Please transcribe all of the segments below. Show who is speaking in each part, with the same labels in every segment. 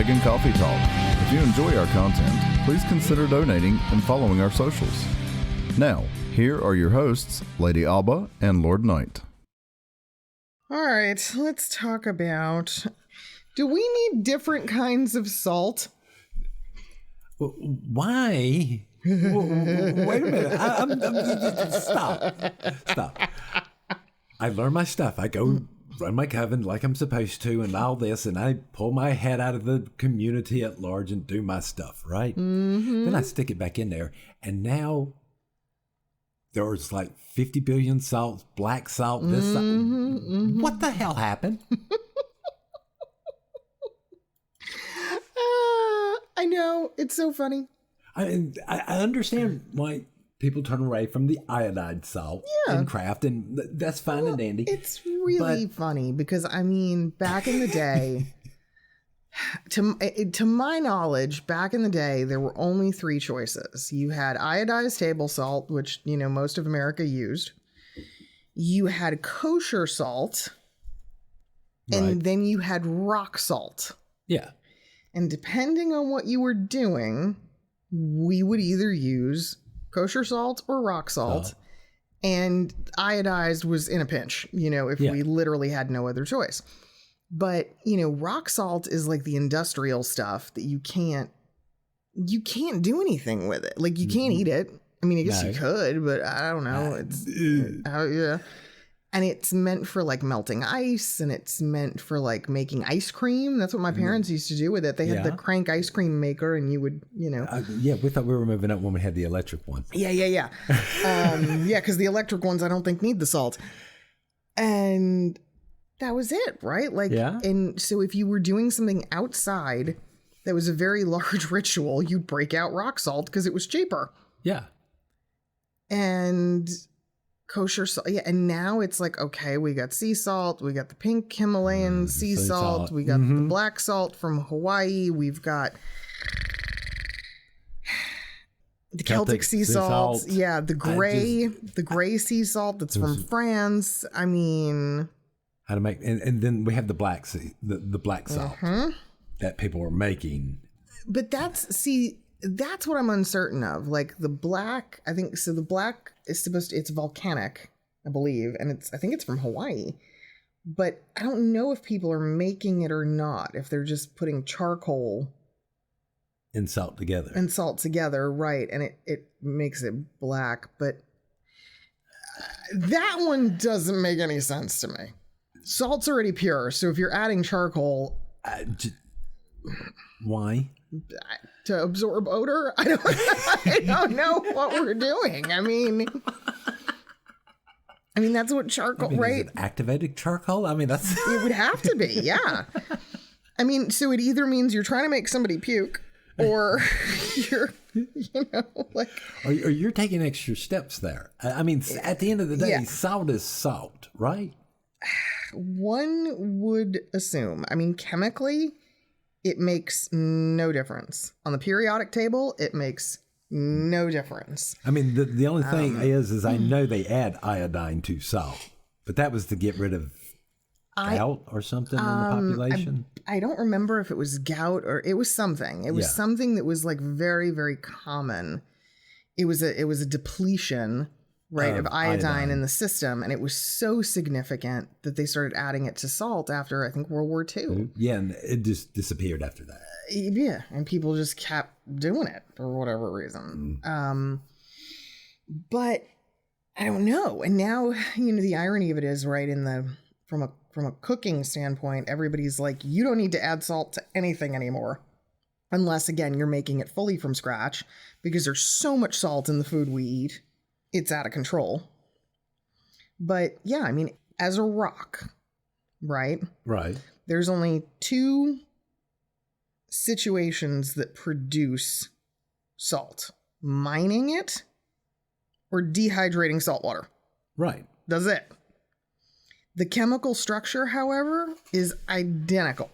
Speaker 1: Pagan Coffee Talk. If you enjoy our content, please consider donating and following our socials. Now, here are your hosts, Lady Alba and Lord Knight.
Speaker 2: All right, let's talk about, do we need different kinds of salt?
Speaker 3: Why? Wait a minute. Stop. I learn my stuff. I go run my coven like I'm supposed to and all this, and I pull my head out of the community at large and do my stuff, right? Mm-hmm. Then I stick it back in there, and now there's like 50 billion salts, black salt, this salt. Mm-hmm. What the hell happened?
Speaker 2: I know. It's so funny.
Speaker 3: I understand why people turn away from the iodized salt in craft, and that's fine and dandy.
Speaker 2: It's really funny because, I mean, back in the day, to my knowledge, back in the day, there were only three choices. You had iodized table salt, which, you know, most of America used. You had kosher salt, and then you had rock salt.
Speaker 3: Yeah.
Speaker 2: And depending on what you were doing, we would either use kosher salt or rock salt. And iodized was in a pinch, you know, if we literally had no other choice. But, you know, rock salt is like the industrial stuff that you can't do anything with it. Like, you can't eat it. I mean, I guess you could, but I don't know. Yeah. And it's meant for like melting ice, and it's meant for like making ice cream. That's what my parents used to do with it. They had the crank ice cream maker, and you would, you know.
Speaker 3: We thought we were moving up when we had the electric one.
Speaker 2: Yeah. Because the electric ones I don't think need the salt. And that was it, right? Like, and so if you were doing something outside that was a very large ritual, you'd break out rock salt because it was cheaper.
Speaker 3: Yeah.
Speaker 2: And kosher salt, and now it's like, okay, we got sea salt, we got the pink Himalayan sea salt, we got the black salt from Hawaii, we've got the Celtic sea salt, the gray sea salt that's from France. I mean,
Speaker 3: how to make, and then we have the black the black salt that people are making.
Speaker 2: But that's what I'm uncertain of. Like the black, I think, so the black is it's volcanic, I believe, and I think it's from Hawaii. But I don't know if people are making it or not, if they're just putting charcoal
Speaker 3: and salt together.
Speaker 2: Right, and it makes it black, but that one doesn't make any sense to me. Salt's already pure, so if you're adding charcoal,
Speaker 3: why?
Speaker 2: To absorb odor? I don't know what we're doing. I mean, that's what charcoal, right?
Speaker 3: Is it activated charcoal? I mean, that's...
Speaker 2: It would have to be, yeah. I mean, so it either means you're trying to make somebody puke, or you're, you know, like...
Speaker 3: Or you're taking extra steps there. I mean, at the end of the day, salt is salt, right?
Speaker 2: One would assume. I mean, chemically, it makes no difference. On the periodic table, it makes no difference.
Speaker 3: I mean, the only thing is I know they add iodine to salt, but that was to get rid of gout or something in the population.
Speaker 2: I don't remember if it was gout or it was something. It was something that was like very, very common. It was a depletion, right, of iodine in the system, and it was so significant that they started adding it to salt after, I think, World War II.
Speaker 3: Yeah, and it just disappeared after that.
Speaker 2: Yeah, and people just kept doing it for whatever reason. But I don't know. And now, you know, the irony of it is, right, from a cooking standpoint, everybody's like, you don't need to add salt to anything anymore. Unless, again, you're making it fully from scratch, because there's so much salt in the food we eat. It's out of control. But yeah, I mean, as a rock, right?
Speaker 3: Right.
Speaker 2: There's only two situations that produce salt: mining it or dehydrating salt water.
Speaker 3: Right.
Speaker 2: That's it. The chemical structure, however, is identical.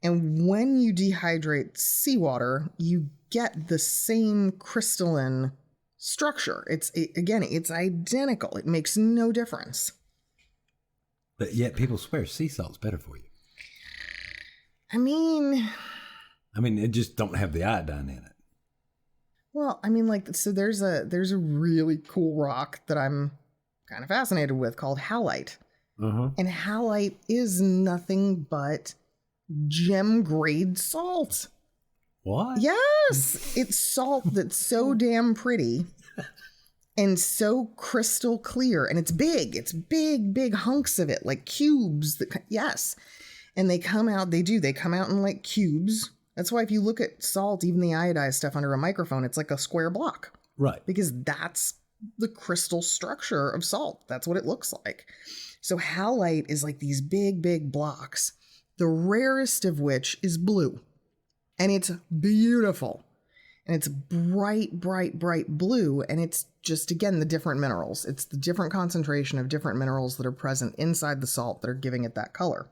Speaker 2: And when you dehydrate seawater, you get the same crystalline structure. It's identical. It makes no difference.
Speaker 3: But yet people swear sea salt's better for you.
Speaker 2: I mean,
Speaker 3: it just don't have the iodine in it.
Speaker 2: well, I mean, like, so there's a really cool rock that I'm kind of fascinated with called halite. And halite is nothing but gem grade salt.
Speaker 3: What?
Speaker 2: Yes, it's salt that's so damn pretty and so crystal clear, and it's big. It's big hunks of it, like cubes. Yes, and they come out in like cubes. That's why if you look at salt, even the iodized stuff under a microphone, it's like a square block.
Speaker 3: Right.
Speaker 2: Because that's the crystal structure of salt. That's what it looks like. So halite is like these big blocks, the rarest of which is blue. And it's beautiful. And it's bright blue. And it's just, again, the different minerals. It's the different concentration of different minerals that are present inside the salt that are giving it that color.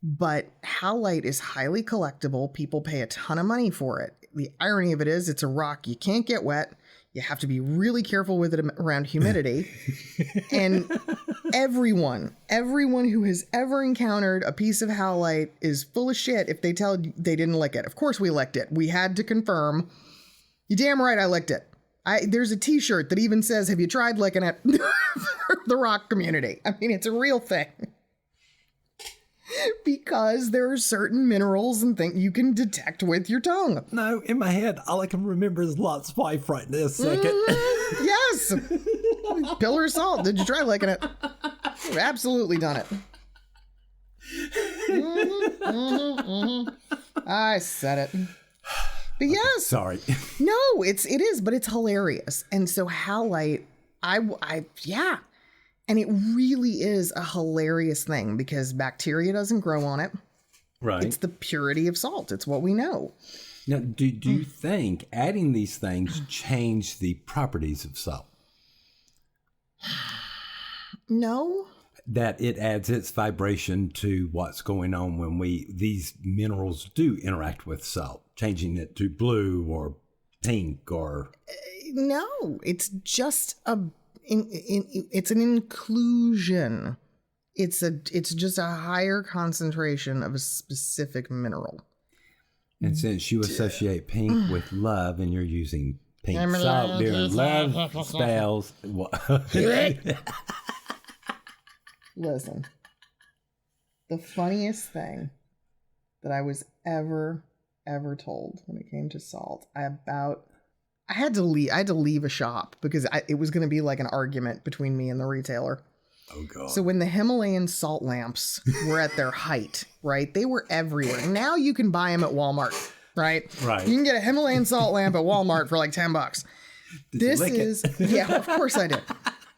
Speaker 2: But halite is highly collectible. People pay a ton of money for it. The irony of it is it's a rock you can't get wet. You have to be really careful with it around humidity. And everyone who has ever encountered a piece of halite is full of shit if they tell you they didn't lick it. Of course we licked it. We had to confirm. You damn right I licked it. There's a t-shirt that even says, have you tried licking it? For the rock community. I mean, it's a real thing. Because there are certain minerals and things you can detect with your tongue.
Speaker 3: No, in my head, all I can remember is Lot's wife right in this second.
Speaker 2: Yes. Pillar of salt. Did you try licking it? I've absolutely done it. I said it. But yes.
Speaker 3: Sorry.
Speaker 2: No, it is, but it's hilarious. And so halite, yeah. And it really is a hilarious thing because bacteria doesn't grow on it.
Speaker 3: Right.
Speaker 2: It's the purity of salt. It's what we know.
Speaker 3: Now, do you think adding these things change the properties of salt?
Speaker 2: No.
Speaker 3: That it adds its vibration to what's going on when these minerals do interact with salt, changing it to blue or pink or...
Speaker 2: No, it's just it's an inclusion. It's just a higher concentration of a specific mineral.
Speaker 3: And since you associate pink with love and you're using pink salt during love spells.
Speaker 2: Listen, the funniest thing that I was ever told when it came to salt, I had to leave a shop because it was going to be like an argument between me and the retailer.
Speaker 3: Oh, God.
Speaker 2: So when the Himalayan salt lamps were at their height, right, they were everywhere. Now you can buy them at Walmart, right?
Speaker 3: Right.
Speaker 2: You can get a Himalayan salt lamp at Walmart for like $10. Yeah, of course I did.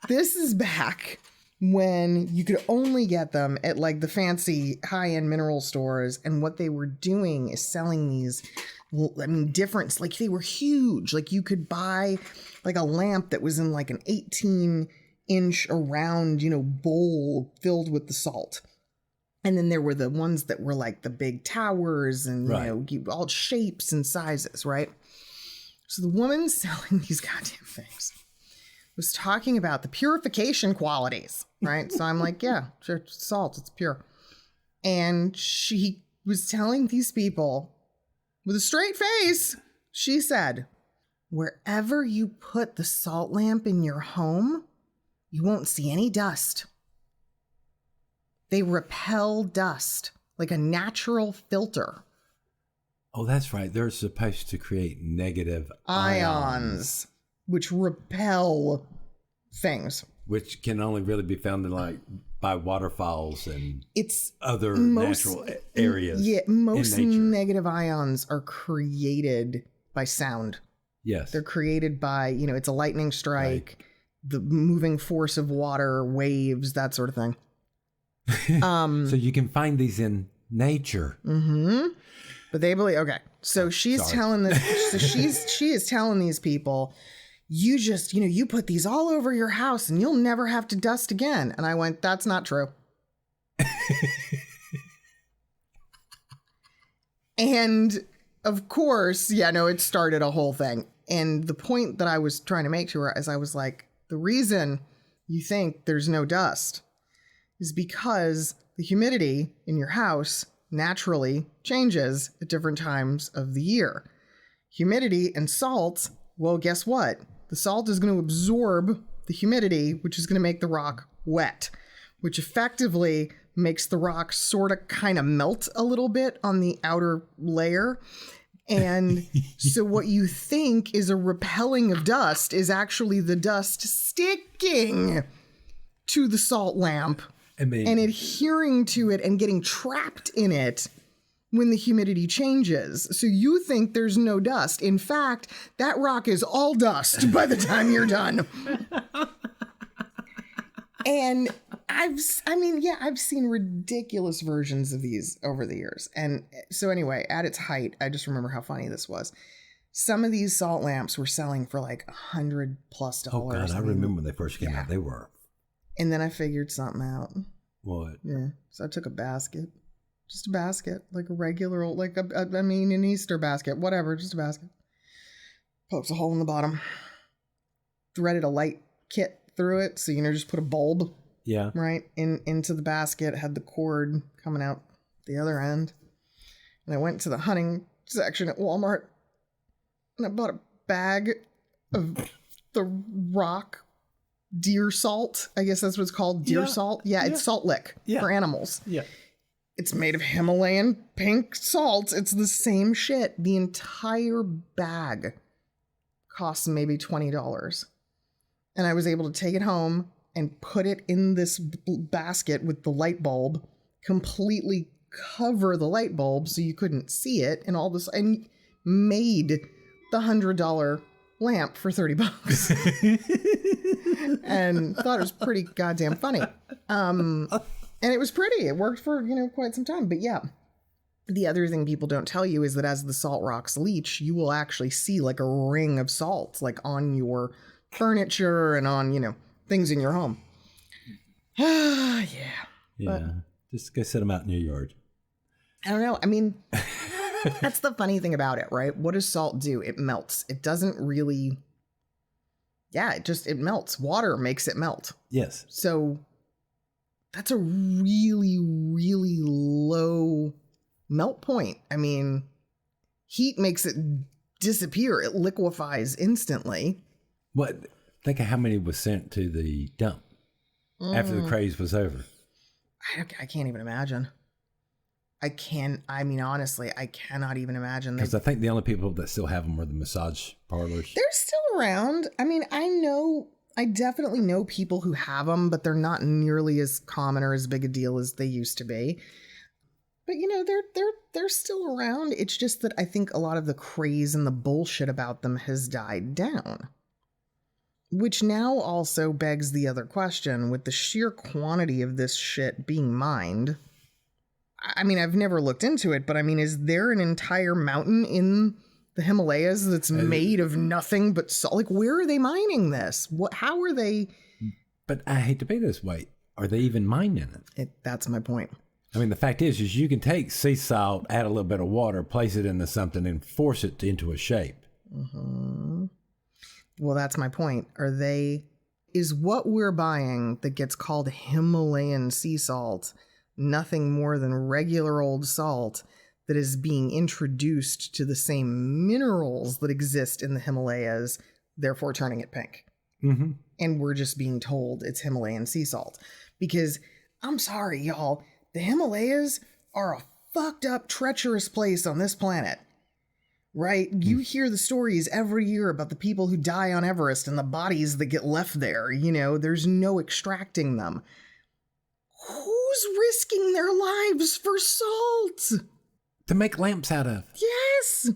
Speaker 2: This is back when you could only get them at like the fancy high-end mineral stores. And what they were doing is selling these, different, like they were huge. Like you could buy like a lamp that was in like an 18-inch around, bowl filled with the salt. And then there were the ones that were like the big towers and, all shapes and sizes, right? So the woman selling these goddamn things was talking about the purification qualities, right? So I'm like, yeah, sure, salt, it's pure. And she was telling these people with a straight face, she said, wherever you put the salt lamp in your home, you won't see any dust. They repel dust like a natural filter.
Speaker 3: Oh, that's right. They're supposed to create negative ions.
Speaker 2: Which repel things.
Speaker 3: Which can only really be found in by waterfalls and other natural areas.
Speaker 2: Yeah, most negative ions are created by sound.
Speaker 3: Yes.
Speaker 2: They're created by, it's a lightning strike, the moving force of water, waves, that sort of thing.
Speaker 3: So you can find these in nature.
Speaker 2: Mm-hmm. But they believe, okay. So she's telling this, so she is telling these people, you just, you put these all over your house and you'll never have to dust again. And I went, that's not true. And of course, it started a whole thing. And the point that I was trying to make to her is I was like, the reason you think there's no dust is because the humidity in your house naturally changes at different times of the year. Humidity and salt, well, guess what? The salt is going to absorb the humidity, which is going to make the rock wet, which effectively makes the rock sort of kind of melt a little bit on the outer layer. And so what you think is a repelling of dust is actually the dust sticking to the salt lamp and adhering to it and getting trapped in it when the humidity changes. So you think there's no dust. In fact, that rock is all dust by the time you're done. And I've seen ridiculous versions of these over the years. And so anyway, at its height, I just remember how funny this was. Some of these salt lamps were selling for like $100+.
Speaker 3: Oh God, I remember when they first came out. They were.
Speaker 2: And then I figured something out.
Speaker 3: What?
Speaker 2: Yeah. So I took a basket. Just a basket, like a regular old, an Easter basket, whatever, just a basket. Pokes a hole in the bottom. Threaded a light kit through it, so just put a bulb.
Speaker 3: Yeah.
Speaker 2: Right into the basket. Had the cord coming out the other end. And I went to the hunting section at Walmart, and I bought a bag of the rock deer salt. I guess that's what it's called, deer salt. Yeah, it's salt lick for animals. Yeah. It's made of Himalayan pink salt. It's the same shit. The entire bag costs maybe $20. And I was able to take it home and put it in this basket with the light bulb, completely cover the light bulb so you couldn't see it, and all this, and made the $100 lamp for $30. And thought it was pretty goddamn funny. And it was pretty. It worked for, quite some time. But yeah, the other thing people don't tell you is that as the salt rocks leach, you will actually see like a ring of salt, like on your furniture and on, things in your home. Yeah.
Speaker 3: Yeah. Just go set them out in your yard.
Speaker 2: I don't know. I mean, that's the funny thing about it, right? What does salt do? It melts. It doesn't really. Yeah, it melts. Water makes it melt.
Speaker 3: Yes.
Speaker 2: So that's a really, really low melt point. I mean, heat makes it disappear. It liquefies instantly.
Speaker 3: What? Think of how many was sent to the dump after the craze was over.
Speaker 2: I can't even imagine. Honestly, I cannot even imagine.
Speaker 3: Because I think the only people that still have them are the massage parlors.
Speaker 2: They're still around. I mean, I definitely know people who have them, but they're not nearly as common or as big a deal as they used to be. But they're still around. It's just that I think a lot of the craze and the bullshit about them has died down. Which now also begs the other question, with the sheer quantity of this shit being mined. I mean, I've never looked into it, but I mean, is there an entire mountain in the Himalayas that's made of nothing but salt? Like, where are they mining this? How are they?
Speaker 3: But I hate to be this way. Are they even mining it?
Speaker 2: That's my point.
Speaker 3: I mean, the fact is you can take sea salt, add a little bit of water, place it into something, and force it into a shape.
Speaker 2: Mm-hmm. Well, that's my point. Is what we're buying that gets called Himalayan sea salt nothing more than regular old salt that is being introduced to the same minerals that exist in the Himalayas, therefore turning it pink?
Speaker 3: Mm-hmm.
Speaker 2: And we're just being told it's Himalayan sea salt. Because, I'm sorry, y'all, the Himalayas are a fucked up, treacherous place on this planet. Right? You hear the stories every year about the people who die on Everest and the bodies that get left there. There's no extracting them. Who's risking their lives for salt?
Speaker 3: To make lamps out of.
Speaker 2: Yes!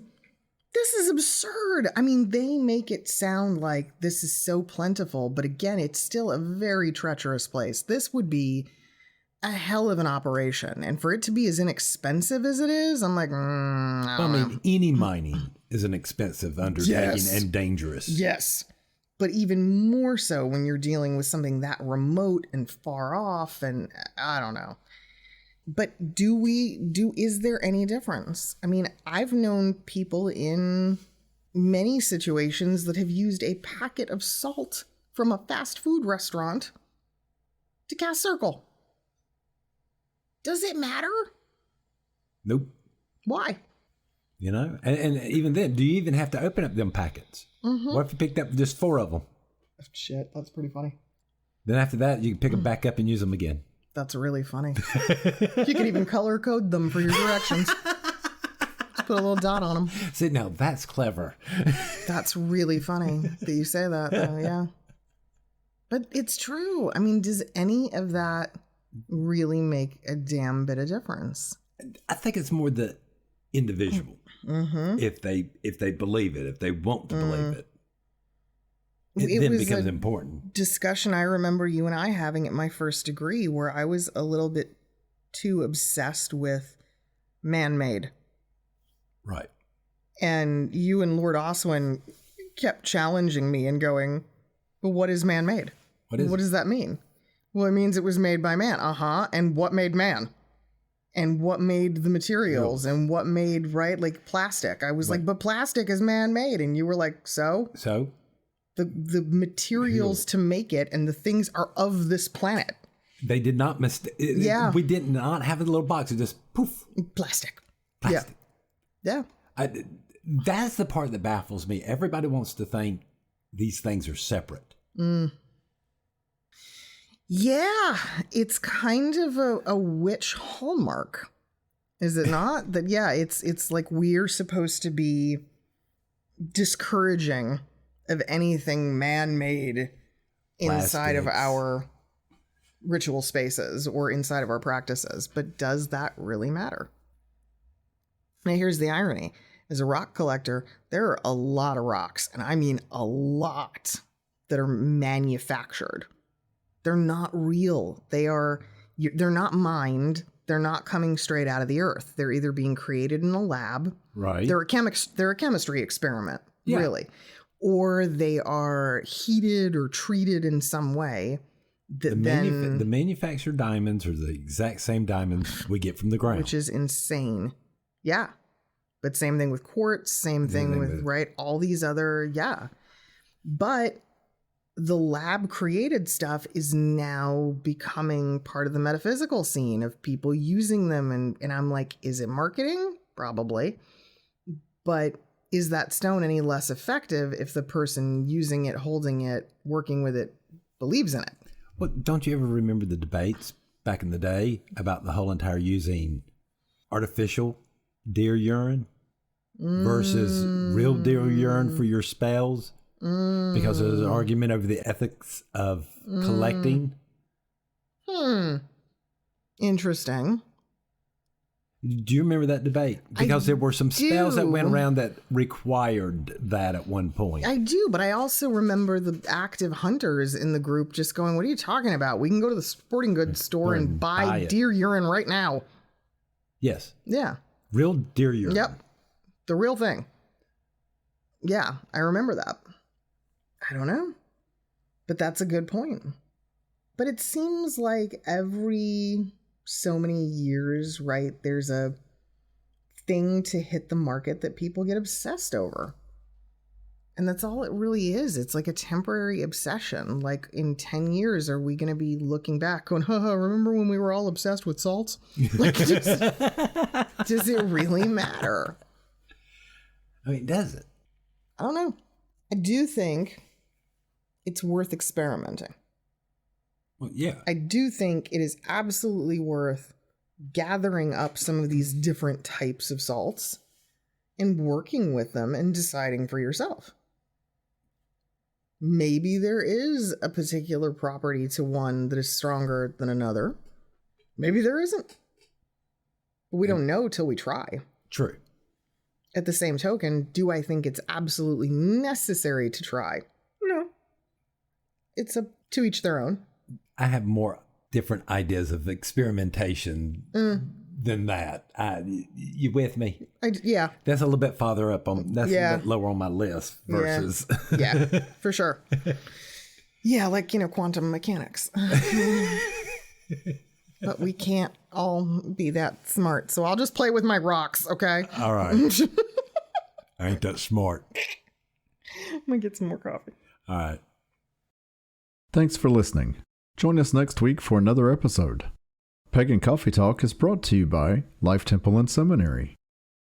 Speaker 2: This is absurd. I mean, they make it sound like this is so plentiful, but again, it's still a very treacherous place. This would be a hell of an operation. And for it to be as inexpensive as it is, I'm like, I
Speaker 3: mean, any mining is an expensive undertaking and dangerous.
Speaker 2: Yes. But even more so when you're dealing with something that remote and far off, and I don't know. But is there any difference? I mean, I've known people in many situations that have used a packet of salt from a fast food restaurant to cast circle. Does it matter?
Speaker 3: Nope.
Speaker 2: Why?
Speaker 3: You know, and even then, do you even have to open up them packets? Mm-hmm. What if you picked up just 4 of them?
Speaker 2: Shit, that's pretty funny.
Speaker 3: Then after that, you can pick them back up and use them again.
Speaker 2: That's really funny. You can even color code them for your directions. Just put a little dot on them.
Speaker 3: See, now that's clever.
Speaker 2: That's really funny that you say that, though, yeah. But it's true. I mean, does any of that really make a damn bit of difference?
Speaker 3: I think it's more the individual. Mm-hmm. If they believe it, if they want to believe it. It then becomes important.
Speaker 2: Discussion I remember you and I having at my first degree where I was a little bit too obsessed with man-made.
Speaker 3: Right.
Speaker 2: And you and Lord Oswin kept challenging me and going, but what is man-made? What does that mean? Well, it means it was made by man. Uh-huh. And what made man? And what made the materials? And what made, right, like plastic? I was like, but plastic is man-made. And you were like, so?
Speaker 3: So?
Speaker 2: The materials to make it and the things are of this planet.
Speaker 3: They did not mistake.
Speaker 2: Yeah.
Speaker 3: We did not have a little box. It just poof.
Speaker 2: Plastic.
Speaker 3: Plastic.
Speaker 2: Yeah.
Speaker 3: That's the part that baffles me. Everybody wants to think these things are separate.
Speaker 2: Mm. Yeah. It's kind of a witch hallmark. Is it not? That, yeah, it's like we're supposed to be discouraging of anything man-made inside of our ritual spaces or inside of our practices. But does that really matter? Now, here's the irony. As a rock collector, there are a lot of rocks, and I mean a lot, that are manufactured. They're not real. They're not mined. They're not coming straight out of the earth. They're either being created in a lab.
Speaker 3: Right.
Speaker 2: They're a chemistry experiment, really. Or they are heated or treated in some way. The
Speaker 3: manufactured diamonds are the exact same diamonds we get from the ground.
Speaker 2: Which is insane. Yeah. But same thing with quartz, same thing with, right, all these other, But the lab created stuff is now becoming part of the metaphysical scene of people using them. And I'm like, is it marketing? Probably. But is that stone any less effective if the person using it, holding it, working with it, believes in it?
Speaker 3: Well, don't you ever remember the debates back in the day about the whole entire using artificial deer urine versus real deer urine for your spells? Because there's an argument over the ethics of collecting.
Speaker 2: Interesting.
Speaker 3: Do you remember that debate? Because there were some spells that went around that required that at one point.
Speaker 2: I do, but I also remember the active hunters in the group just going, what are you talking about? We can go to the sporting goods store and buy deer urine right now.
Speaker 3: Yes.
Speaker 2: Yeah.
Speaker 3: Real deer urine.
Speaker 2: Yep. The real thing. Yeah, I remember that. I don't know. But that's a good point. But it seems like every so many years, right, there's a thing to hit the market that people get obsessed over. And that's all it really is. It's like a temporary obsession. Like in 10 years, are we going to be looking back going, remember when we were all obsessed with salts? Like, does it really matter?
Speaker 3: I mean, does it?
Speaker 2: I don't know. I do think it's worth experimenting.
Speaker 3: Well, yeah.
Speaker 2: I do think it is absolutely worth gathering up some of these different types of salts and working with them and deciding for yourself. Maybe there is a particular property to one that is stronger than another. Maybe there isn't. But we don't know till we try.
Speaker 3: True.
Speaker 2: At the same token, do I think it's absolutely necessary to try? No. It's to each their own.
Speaker 3: I have more different ideas of experimentation than that. You with me?
Speaker 2: Yeah.
Speaker 3: That's a little bit farther up on. That's a bit lower on my list versus.
Speaker 2: Yeah, for sure. Yeah, like quantum mechanics. But we can't all be that smart, so I'll just play with my rocks, okay?
Speaker 3: All right. I ain't that smart.
Speaker 2: I'm gonna get some more coffee.
Speaker 3: All right.
Speaker 1: Thanks for listening. Join us next week for another episode. Pagan Coffee Talk is brought to you by Life Temple and Seminary.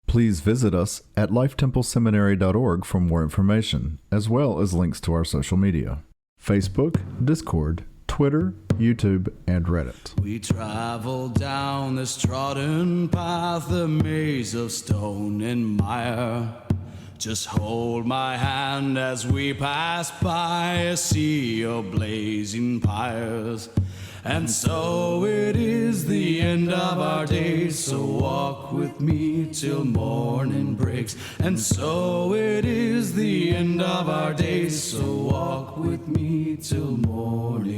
Speaker 1: Please visit us at lifetempleseminary.org for more information, as well as links to our social media: Facebook, Discord, Twitter, YouTube, and Reddit.
Speaker 4: We travel down this trodden path, a maze of stone and mire. Just hold my hand as we pass by a sea of blazing pyres. And so it is the end of our days, so walk with me till morning breaks. And so it is the end of our days, so walk with me till morning